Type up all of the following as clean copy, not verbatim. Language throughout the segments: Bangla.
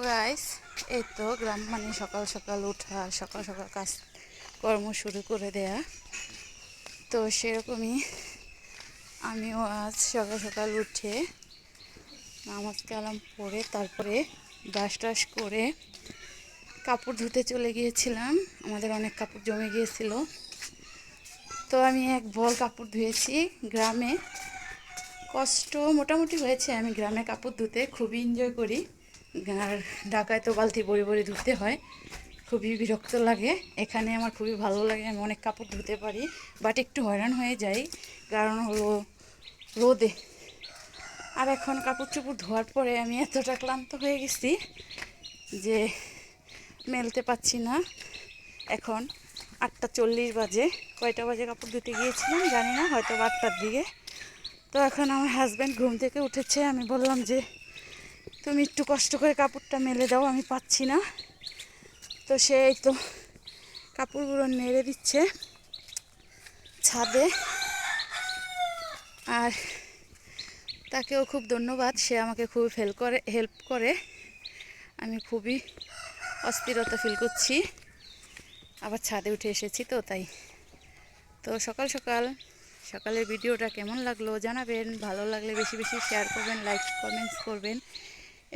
গাইস, এই তো গ্রাম মানে সকাল সকাল ওঠা, সকাল সকাল কাজ কর্ম শুরু করে দেয়া। তো সেরকমই আমিও আজ সকাল সকাল উঠে নামাজ কালাম পড়ে তারপরে ব্রাশ টাশ করে কাপড় ধুতে চলে গিয়েছিলাম। আমাদের অনেক কাপড় জমে গিয়েছিল, তো আমি এক বল কাপড় ধুয়েছি। গ্রামে কষ্ট মোটামুটি হয়েছে। আমি গ্রামে কাপড় ধুতে খুবই এনজয় করি। আর ঢাকায় তো বালতি বড়ি বড়ি ধুতে হয়, খুবই বিরক্ত লাগে। এখানে আমার খুবই ভালো লাগে, আমি অনেক কাপড় ধুতে পারি। বাট একটু হয়রান হয়ে যাই, কারণ হলো রোদে। আর এখন কাপড় চোপড় ধোয়ার পরে আমি এতটা ক্লান্ত হয়ে গেছি যে মেলতে পারছি না। এখন 8:40 বাজে। কয়টা বাজে কাপড় ধুতে গিয়েছিলাম জানি না, হয়তো 8টার দিকে। তো এখন আমার হাজব্যান্ড ঘুম থেকে উঠেছে। আমি বললাম যে তুমি একটু কষ্ট করে কাপড়টা মেলে দাও, আমি পাচ্ছি না। তো সে এই তো কাপড়গুলো নেড়ে দিচ্ছে ছাদে। আর তাকেও খুব ধন্যবাদ, সে আমাকে খুব হেল্প করে। আমি খুবই অস্থিরতা ফিল করছি, আবার ছাদে উঠে এসেছি তো তাই। তো সকালের ভিডিওটা কেমন লাগলো জানাবেন। ভালো লাগলে বেশি বেশি শেয়ার করবেন, লাইক কমেন্টস করবেন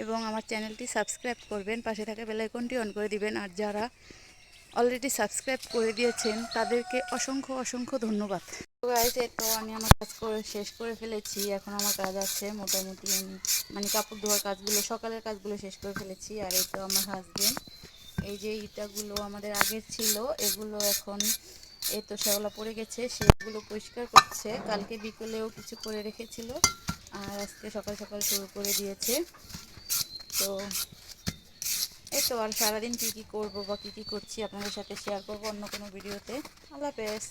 এবং আমার চ্যানেলটি সাবস্ক্রাইব করবেন। পাশে থাকা বেল আইকনটি অন করে দিবেন। আর যারা অলরেডি সাবস্ক্রাইব করে দিয়েছেন তাদেরকে অসংখ্য অসংখ্য ধন্যবাদ। তো গাইস, এই তো আমি আমার কাজ করে শেষ করে ফেলেছি। এখন আমার কাজ আছে মোটামুটি, আমি মানে কাপড় ধোয়ার কাজগুলো, সকালের কাজগুলো শেষ করে ফেলেছি। আর এই তো আমার হাজবেন্ড, এই যে ইটাগুলো আমাদের আগের ছিল, এগুলো এখন এই তো শ্যাওলা পড়ে গেছে, সেগুলো পরিষ্কার করছে। কালকে বিকেলেও কিছু করে রেখেছিল, আর আজকে সকাল সকাল শুরু করে দিয়েছে। তো এই তো আর সারাদিন কী কী করবো বা কী কী করছি আপনাদের সাথে শেয়ার করবো অন্য কোনো ভিডিওতে। আল্লাহ হাফেজ।